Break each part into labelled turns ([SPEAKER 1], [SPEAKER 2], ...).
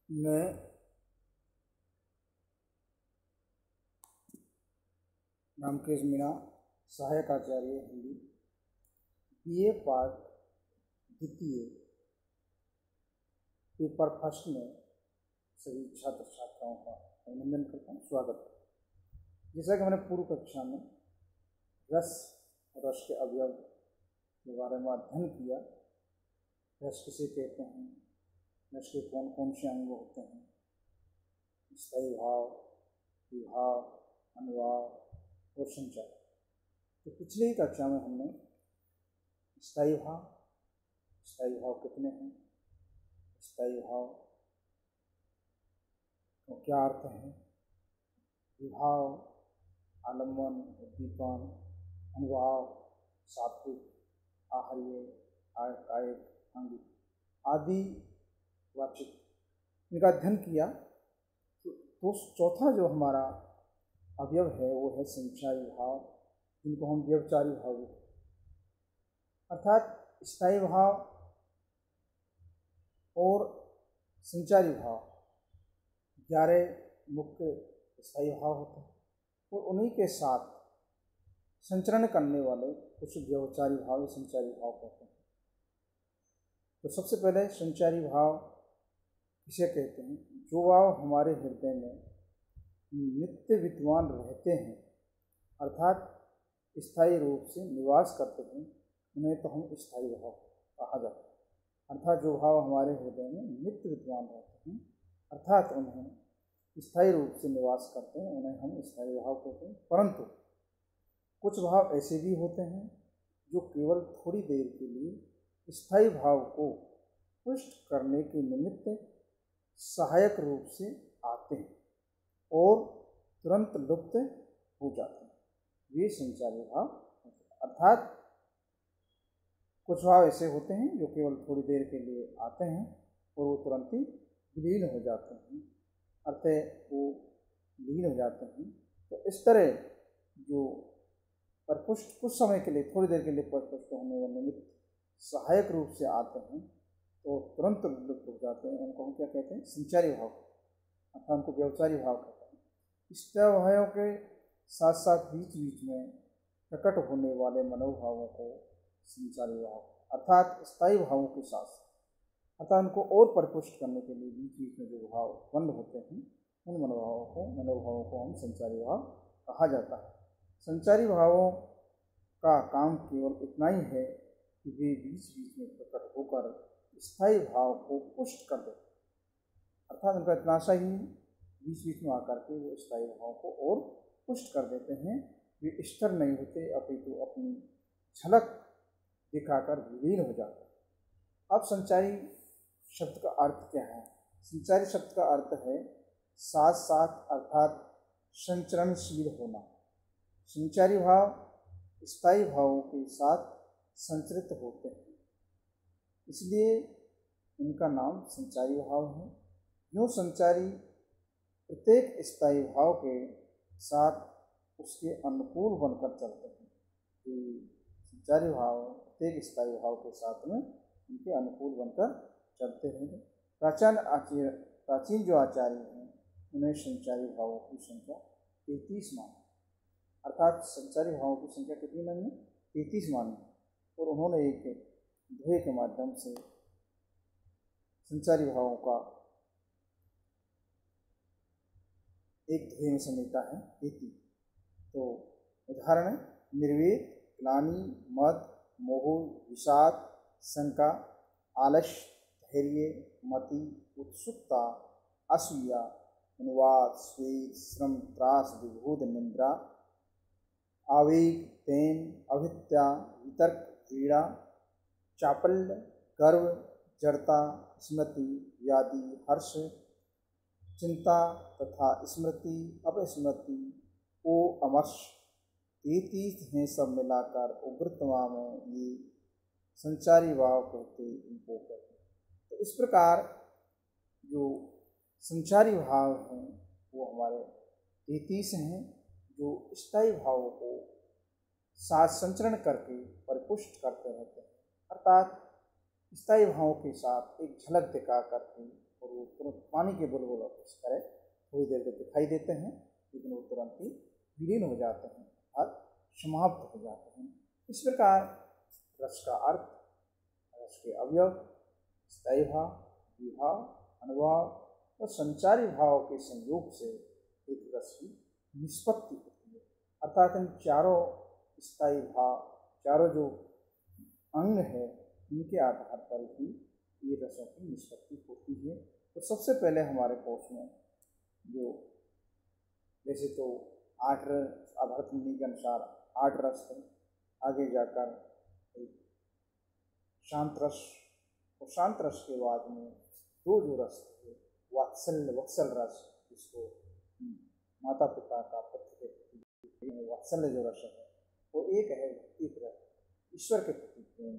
[SPEAKER 1] मैं रामकृष्ण मीणा, सहायक आचार्य Hindi, BA part द्वितीय, पेपर फर्स्ट में सभी छात्र छात्राओं का अभिनंदन करता हूँ, स्वागत है। जैसा कि मैंने पूर्व कक्षा में रस और रस के अवयव के बारे में अध्ययन किया, रस किसे कहते हैं, रस के कौन कौन से अंग होते हैं, स्थायी भाव, विभाव, अनुभाव और संचार। तो पिछले ही कक्षा में हमने स्थायी भाव कितने हैं, स्थायी भाव तो क्या अर्थ है, विभाव, आलम्बन, उद्दीपन, अनुभाव, सात्विक, आहार्य, कायिक, आंगिक आदि वाचिक, इनका अध्ययन किया। तो चौथा जो हमारा अवयव है वो है संचारी भाव, जिनको हम व्यवचारी भाव भी कहते हैं। अर्थात स्थायी भाव और संचारी भाव 11 मुख्य स्थायी भाव होते हैं और उन्हीं के साथ संचरण करने वाले कुछ व्यवचारी भाव या संचारी भाव कहते हैं। तो सबसे पहले संचारी भाव किसे कहते हैं? जो भाव हमारे हृदय में नित्य विद्यमान रहते हैं, अर्थात स्थायी रूप से निवास करते हैं, उन्हें तो हम स्थायी भाव कहा जाता है। अर्थात जो भाव हमारे हृदय में नित्य विद्यमान रहते हैं, अर्थात उन्हें स्थायी रूप से निवास करते हैं, उन्हें हम स्थायी भाव कहते हैं। परंतु कुछ भाव ऐसे भी होते हैं जो केवल थोड़ी देर के लिए स्थायी भाव को पुष्ट करने के निमित्त सहायक रूप से आते हैं और तुरंत लुप्त हो जाते हैं, वे संचारी भाव होते हैं। अर्थात कुछ भाव ऐसे होते हैं जो केवल थोड़ी देर के लिए आते हैं और वो तुरंत ही विलीन हो जाते हैं, अर्थात वो विलीन हो जाते हैं। तो इस तरह जो परपुष्ट कुछ समय के लिए, थोड़ी देर के लिए परपुष्ट होने वाले निमित्त सहायक रूप से आते हैं तो तुरंत लुप्त हो जाते हैं, उनको हम क्या कहते हैं? संचारी भाव, अर्थात उनको व्यवचारी भाव कहते हैं। स्थायी भावों के साथ साथ बीच बीच में प्रकट होने वाले मनोभावों को संचारी भाव, अर्थात स्थायी भावों के साथ अर्थात उनको और परिपुष्ट करने के लिए बीच बीच में जो भाव उत्पन्न होते हैं, उन मनोभावों को हम संचारी भाव कहा जाता है। संचारी भावों का काम केवल इतना ही है कि वे बीच बीच में प्रकट होकर स्थायी भाव को पुष्ट कर देते हैं, अर्थात उनका इतना सा ही बीच बीच में आकर के वो स्थायी भाव को और पुष्ट कर देते हैं। वे स्थिर नहीं होते, अपितु अपनी झलक दिखाकर विलीन हो जाते हैं। अब संचारी शब्द का अर्थ क्या है? संचारी शब्द का अर्थ है साथ साथ, अर्थात संचरणशील होना। संचारी भाव स्थायी भावों के साथ संचरित होते हैं, इसलिए इनका नाम संचारी भाव है। यूँ संचारी प्रत्येक स्थायी भाव के साथ उसके अनुकूल बनकर चलते हैं। संचारी भाव प्रत्येक स्थायी भाव के साथ में उनके अनुकूल बनकर चलते हैं। प्राचीन जो आचार्य हैं उन्हें संचारी भावों की संख्या 33 मानी, अर्थात संचारी भावों की संख्या कितनी मानी है? 33 मानी। और उन्होंने एक दोहे के माध्यम से संचारी भावों का एक दोहे में समेटा है 33। तो उदाहरण है निर्वेद, ग्लानि, मद, मोह, विषाद, शंका, आलस्य, धैर्य, मति, उत्सुकता, असूया, अनुवाद, स्वेद, श्रम, त्रास, विभोद, निंद्रा, आवेग, तेन, अभित्या, वितर्क, पीड़ा, चापल्य, गर्व, जड़ता, स्मृति, व्याधि, हर्ष, चिंता तथा स्मृति, अपस्मृति, ओ अमर्ष, 33 हैं सब मिलाकर उग्रतमा में ये संचारी भाव कहते इनको कहते हैं। तो इस प्रकार जो संचारी भाव हैं वो हमारे 33 हैं, जो स्थायी भावों को साथ संचरण करके परिपुष्ट करते रहते हैं, अर्थात स्थायी भावों के साथ एक झलक दिखा करके और वो तुरंत पानी के बुलबुल इस तरह थोड़ी देर तक दिखाई देते हैं, लेकिन वो तुरंत ही विलीन हो जाते हैं और समाप्त हो जाते हैं। इस प्रकार रस का अर्थ, रस के अवयव, स्थायी भाव, विभाव, अनुभाव और संचारी भाव के संयोग से एक रस की निष्पत्ति होती है। अर्थात इन चारों स्थायी भाव, चारों जो अंग है, इनके आधार पर ही ये रसों की निष्पत्ति होती है। तो सबसे पहले हमारे कोर्स में जो वैसे तो 8 रस, आभरत मुनि के अनुसार 8 रस है, आगे जाकर एक शांत रस और शांत रस के बाद में 2 जो रस थे, वत्सल रस, जिसको माता पिता का पुत्र के प्रति वात्सल्य जो रस है, वो एक है, एक रस ईश्वर के प्रति प्रेम।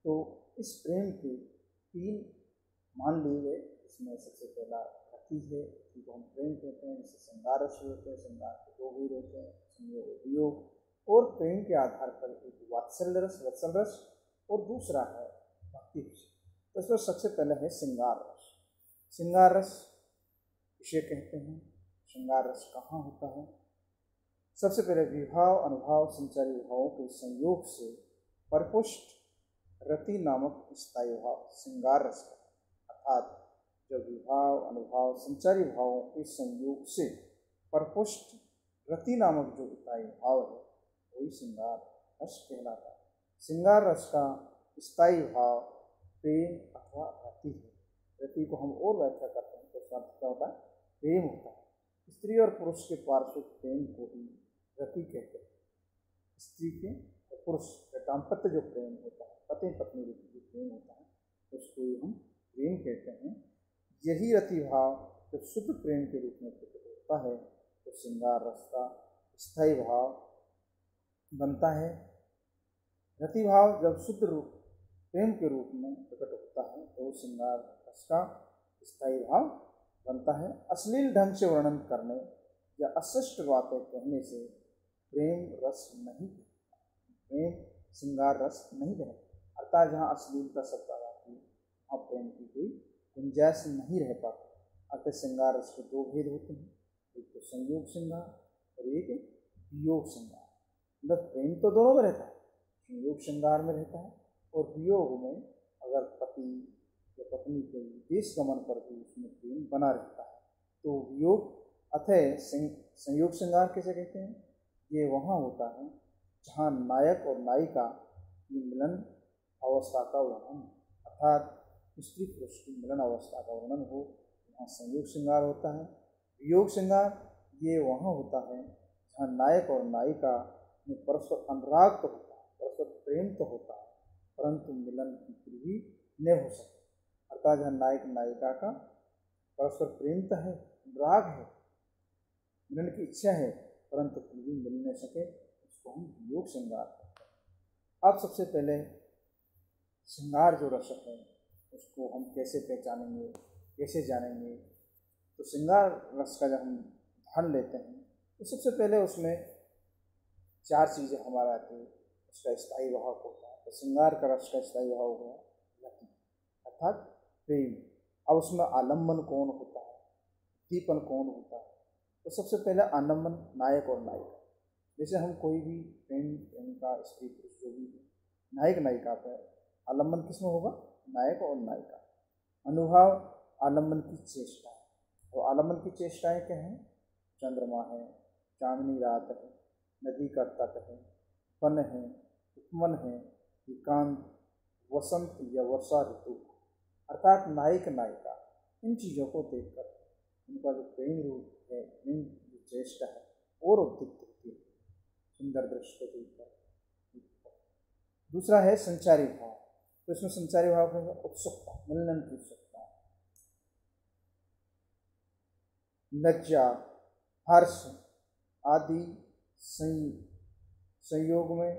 [SPEAKER 1] तो इस प्रेम के 3 मान लिए गए। इसमें सबसे पहला रति है, जिसको हम प्रेम कहते हैं, जिससे श्रृंगार रस होते हैं, श्रृंगार के 2 भेद होते हैं, संयोग और वियोग। और प्रेम के आधार पर एक वात्सल्य रस, वत्सल रस, और दूसरा है भक्ति रस। तो इसमें सबसे पहले है श्रृंगार रस। श्रृंगार रस इसे कहते हैं। श्रृंगार रस कहाँ होता है? सबसे पहले विभाव, अनुभाव, संचारी भावों के संयोग से परिपुष्ट रति नामक स्थायी भाव श्रृंगार रस का, अर्थात जब विभाव, अनुभाव, संचारी भावों के संयोग से परिपुष्ट रति नामक जो स्थायी भाव है, वही श्रृंगार रस कहलाता है। श्रृंगार रस का स्थायी भाव प्रेम अथवा रति है। रति को हम और व्याख्या करते हैं तो इसका क्या होता है? प्रेम होता है। स्त्री और पुरुष के पार्श्व प्रेम को ही रति कहते हैं। स्त्री के और पुरुष का दाम्पत्य जो प्रेम होता है, पति पत्नी जो प्रेम होता है, उसको ही हम प्रेम कहते हैं। यही रति भाव जब शुद्ध प्रेम के रूप में प्रकट होता है तो श्रृंगार रस का स्थायी भाव बनता है। रति भाव जब शुद्ध रूप प्रेम के रूप में प्रकट होता है तो श्रृंगार रस का स्थायी भाव बनता है। अश्लील ढंग से वर्णन करने या अशिष्ट बातें कहने से प्रेम रस नहीं, प्रेम श्रृंगार रस नहीं रहता। अर्थात जहाँ अश्लीलता शब्द आ जाती है वहाँ प्रेम की कोई गुंजाइश नहीं रह पाती। अतः श्रृंगार रस के 2 भेद होते हैं, एक तो संयोग श्रृंगार और एक वियोग श्रृंगार। मतलब प्रेम तो दोनों में रहता है, संयोग श्रृंगार में रहता है और वियोग में अगर पति या पत्नी के विदेश गमन पर भी उसमें प्रेम बना रहता है तो वियोग। अतः संयोग श्रृंगार कैसे कहते हैं? ये वहाँ होता है जहाँ नायक और नायिका की मिलन अवस्था का वर्णन, अर्थात स्त्री पुरुष की मिलन अवस्था का वर्णन हो, वहाँ संयोग श्रृंगार होता है। वियोग श्रृंगार ये वहाँ होता है जहाँ नायक और नायिका में परस्पर अनुराग तो होता है, परस्पर प्रेम तो होता है, परंतु मिलन की फिर भी न हो सके। अर्थात जहाँ नायक नायिका का परस्पर प्रेम तो है, अनुराग है, मिलन की इच्छा है, परंतु फिर भी मिल न सके, उसको हम वियोग श्रृंगार कहते हैं। अब सबसे पहले श्रृंगार जो रस है उसको हम कैसे पहचानेंगे, कैसे जानेंगे? तो श्रृंगार रस का जब हम ध्यान लेते हैं तो सबसे पहले उसमें 4 चीज़ें हमारे आती हैं। उसका स्थायी भाव होता है, तो श्रृंगार का रस का स्थायी भाव हो गया रति, अर्थात प्रेम। अब उसमें आलम्बन कौन होता है, दीपन कौन होता है? तो सबसे पहले आलम्बन नायक और नायिका। जैसे हम कोई भी प्रेम का स्त्री पुरुष जो भी है, नायक नायिका पर आलम्बन किसमें होगा? नायक और नायिका। अनुभव आलम्बन की चेष्टा है, तो आलम्बन की चेष्टाएं क्या हैं? चंद्रमा है, चांदनी रात है, नदी का तट है, वन है, उपवन है, एकांत, वसंत या वर्षा ऋतु। अर्थात नायक नायिका इन चीज़ों को देखकर उनका जो प्रेम रूप है, प्रेम की चेष्टा है और उद्दीप्त होती है सुंदर दृश्य को देखकर। दूसरा है संचारी भाव। तो इसमें संचारी भाव का उत्सुकता, मिलन की उत्सुकता, लज्जा, हर्ष आदि संयोग में,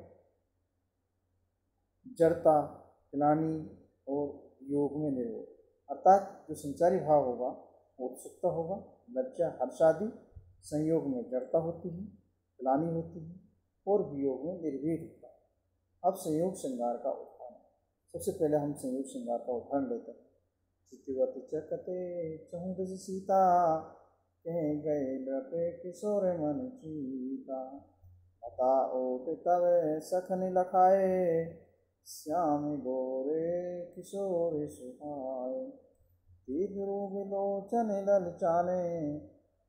[SPEAKER 1] जड़ता, ग्लानि और योग में निरोध। अर्थात जो संचारी भाव होगा वो उत्सुकता होगा, लज्जा, हर्ष आदि संयोग में जड़ता होती है, ग्लानि होती है और वियोग में निर्भीत होता है। अब संयोग श्रृंगार का उदाहरण, सबसे पहले हम संयोग श्रृंगार का उदाहरण लेते हैं। चितिवत चकते चहुदस सीता, कह गए नृपे किशोर मन चीता। लता ओट तव सखन लखाए, श्याम गोरे किशोर सुहाए। तीव्र विलोचन ललचाने,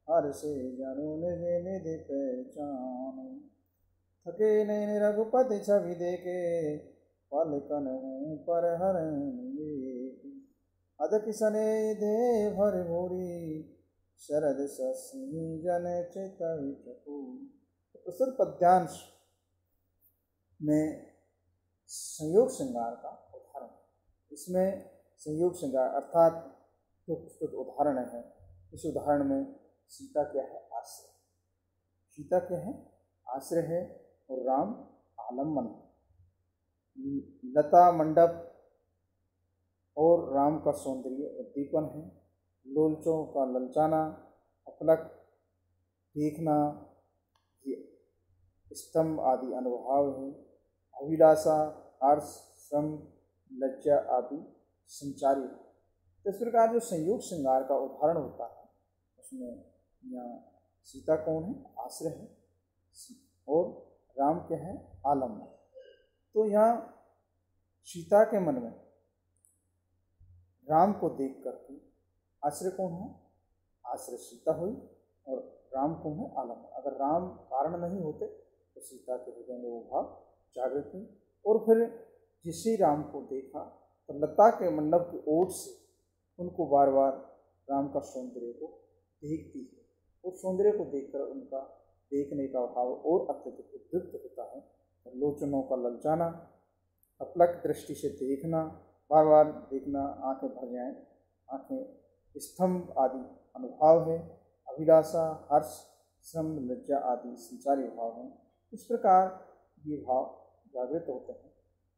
[SPEAKER 1] हर से जनु निज निधि पहचाने। थके नैन रघुपति छवि देखे, पलकन पर हरण लेके। अदक सने दे भर भूरी, शरद सस्मी जन चितवि चकोरी। प्रस्तुत पद्यांश में संयोग श्रृंगार का उदाहरण है। इसमें संयोग श्रृंगार अर्थात जो प्रस्तुत उदाहरण है, इस उदाहरण में सीता क्या है? आश्रय। सीता क्या है? आश्रय है, और राम आलम्बन है। लता मंडप और राम का सौंदर्य उद्दीपन है। लोलचों का ललचाना, अपलक देखना, ये स्तंभ आदि अनुभाव है। अभिलाषा, हर्ष, श्रम, लज्जा आदि संचारी है। तो इस प्रकार जो संयोग श्रृंगार का उदाहरण होता है, उसमें यहाँ सीता कौन है? आश्रय है, और राम क्या है? आलम्बन। तो यहाँ सीता के मन में राम को देख करके आश्रय कौन है? आश्रय सीता हुई, और राम कौन है? आलम्बन। अगर राम कारण नहीं होते तो सीता के हृदय में वो भाव जागृत हुई, और फिर जिसे राम को देखा तो लता के मंडप की ओट से उनको बार बार राम का सौंदर्य को देखती है, और सौंदर्य को देखकर उनका देखने का भाव और अत्यधिक उद्युक्त होता है। लोचनों का ललचाना, अपलक दृष्टि से देखना, बार बार देखना, आंखें भर जाएं, आंखें स्तंभ आदि अनुभाव है। अभिलाषा, हर्ष, श्रम, लज्जा आदि संचारी भाव हैं। इस प्रकार ये भाव जागृत होते हैं।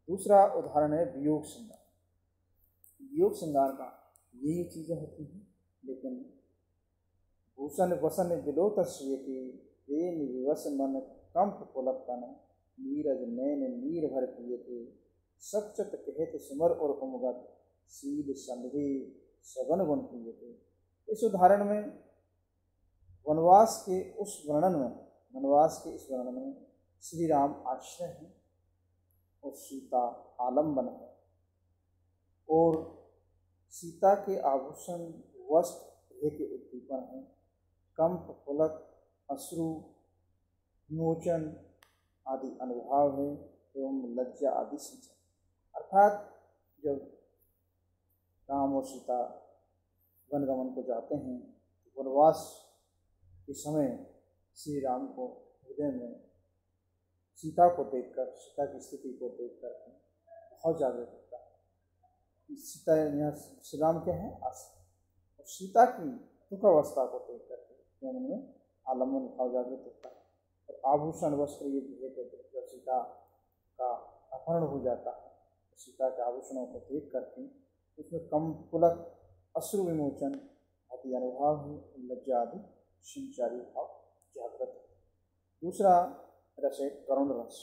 [SPEAKER 1] दूसरा उदाहरण है वियोग श्रृंगार। वियोग श्रृंगार का यही चीज़ें होती हैं, लेकिन भूषण वसन विलोत श्रियति, प्रेम विवश मन कंप पुलक तन, नीरज नैन नीर भर पियते, सचत कहत सुमर और उमगत, सील संधि सगन गुण पियते। इस उदाहरण में वनवास के इस वर्णन में श्री राम आश्रय हैं और सीता आलम्बन है, और सीता के आभूषण वस्त्र गृह के उद्दीपन हैं। कंप, पुलक, अश्रु, विमोचन आदि अनुभाव है, एवं लज्जा आदि संचार। अर्थात जब राम और सीता वनगमन को जाते हैं तो वनवास के समय श्री राम को हृदय में सीता को देखकर, सीता की स्थिति को देखकर बहुत जागृत होता है। सीता यहाँ श्री राम क्या है? आश्रय। और सीता की दुख अवस्था को देख करके मन में आलम्बन भाव जागृत होता है। और आभूषण वस्त्र ये जब सीता का अपहरण हो जाता है, तो सीता के आभूषणों को देख करके उसमें कम पुलक, अश्रु विमोचन आदि अनुभाव है, लज्जा आदि संचारी भाव जागृत है। दूसरा रस है करुण रस।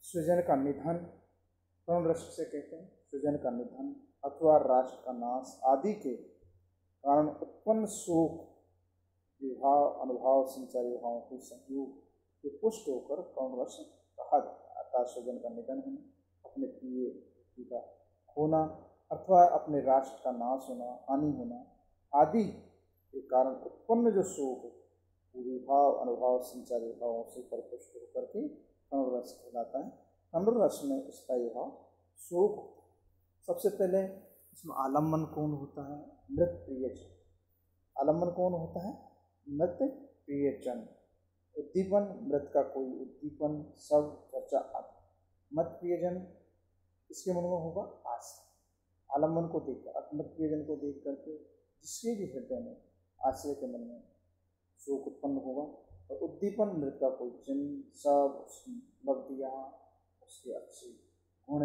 [SPEAKER 1] सृजन का निधन, करुण रस से कहते हैं सृजन का निधन अथवा राष्ट्र का नाश आदि के कारण उत्पन्न शोक, विभाव, अनुभाव, संचारी भावों के संयोग के पुष्ट होकर करुण रस कहा जाता है। अर्थात सृजन का निधन होना, अपने प्रिय का होना, अथवा अपने राष्ट्र का नाश होना, हानि होना आदि के कारण उत्पन्न जो शोक विभाव, अनुभव, संचारी भावों से परिपुष्ट होकर के करुण रस कहलाता है। करुण रस में स्थायी भाव शोक होता है। सबसे पहले इसमें आलम्बन कौन होता है? मृत प्रियजन। आलम्बन कौन होता है? मृत प्रियजन। उद्दीपन, मृत का कोई उद्दीपन, सब चर्चा आदि। मृत प्रियजन इसके मन में होगा आश्रय। आलम्बन को देखकर, मृत प्रियजन को देख करके जिसके भी हृदय में आश्रय के मन में शोक उत्पन्न होगा। और उद्दीपन, मृत का कोई चिन्ह, सब, उसकी उपलब्धियाँ, उसके अच्छे गुण,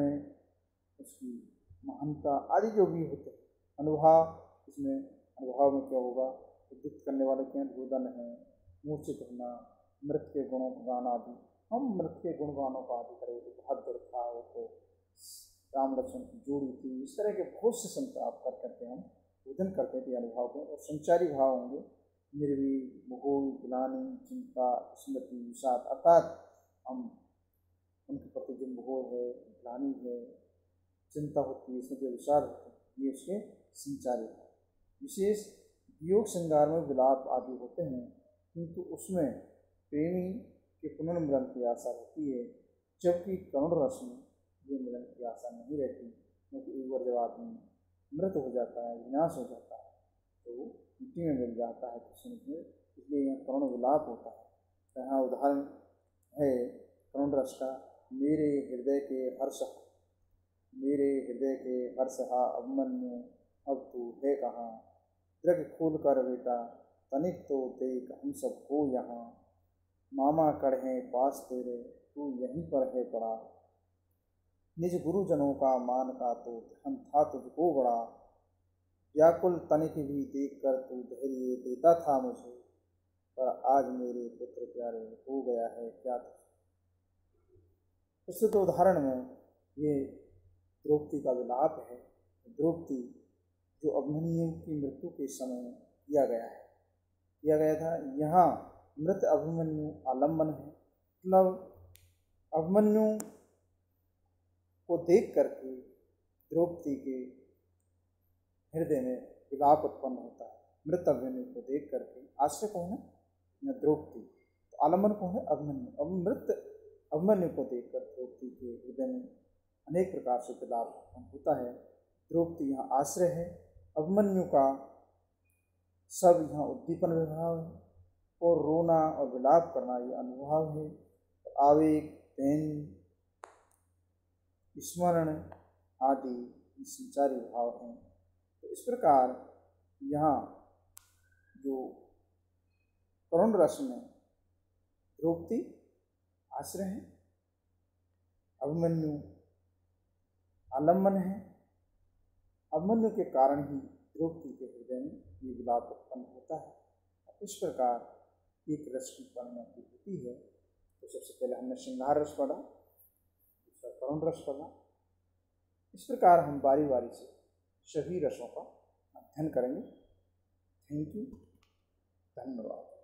[SPEAKER 1] उसकी महानता आदि जो भी होते हैं। अनुभाव, इसमें अनुभाव में क्या होगा? उद्दीत करने वाले क्या? रुदन है, मूर्छित होना, मृत के गुणों का गान आदि। हम मृत के गुणगानों का आदि करें तो बहुत दुर्था हो, तो राम लक्ष्मण की जोड़ी थी। इस तरह के बहुत से संत आप करते हम बोधन करते थे अनुभव को। और संचारी भाव होंगे निर्वीर, मोह, ग्लानि, चिंता, स्मृति, विषाद, अर्थात हम उनके प्रति जो मोह है, ग्लानि है, चिंता होती है, स्मृति, विषाद होते हैं, ये उसके संचारी भाव। विशेष वियोग श्रृंगार में विलाप आदि होते हैं, किंतु उसमें प्रेमी के पुनर्मिलन की आशा रहती है, जबकि करुण रस में ये मिलन की आशा नहीं रहती, क्योंकि एक बार जब आदमी मृत हो जाता है, विनाश हो जाता है, तो मिट्टी में मिल जाता है कृष्ण में, इसलिए यहाँ करुण विलाप होता है। यहाँ उदाहरण है करुण रस का, मेरे हृदय के हर्ष, मेरे हृदय के हर्ष हा अभिमन्यु, अब तू है कहाँ, दृग खोल कर बेटा तनिक तो देख हम सबको यहाँ, मामा कढ़े पास तेरे तू यहीं पर है पड़ा, निज गुरुजनों का मान का तो ध्यान था तुझको बड़ा, व्याकुल तनिक भी देख कर तू धैर्य देता था मुझे, पर आज मेरे पुत्र प्यारे हो गया है क्या तुझे। प्रस्तुत उदाहरण में ये द्रौपदी का विलाप है। द्रौपदी जो अभिमन्यु की मृत्यु के समय किया गया था, यहाँ मृत अभिमन्यु आलम्बन है, मतलब अभिमन्यु को देख करके द्रौपदी के हृदय में विलाप उत्पन्न होता है। मृत अभिमन्यु को देख करके, आश्रय कौन है? या द्रौपदी। तो आलम्बन कौन है? अभिमन्यु। अब मृत अभिमन्यु को देखकर द्रौपदी के हृदय में अनेक प्रकार से विलाप उत्पन्न होता है। द्रौपदी यहाँ आश्रय है, अभिमन्यु का सब यहाँ उद्दीपन विभाव है, और रोना और विलाप करना ये अनुभव है। आवेग, प्रेम, स्मरण आदि संचारी भाव हैं। तो इस प्रकार यहाँ जो करुण रस में द्रौपदी आश्रय है, अभिमन्यु आलम्बन है, अभिमन्यु के कारण ही द्रौपदी के हृदय में ये विलाप उत्पन्न होता है। इस प्रकार एक रस की परिणति होती है। तो सबसे पहले हमने श्रृंगार रस पढ़ा, दूसरा करुण रस पढ़ा। इस प्रकार हम बारी बारी से सभी रसों का अध्ययन करेंगे। थैंक यू, धन्यवाद।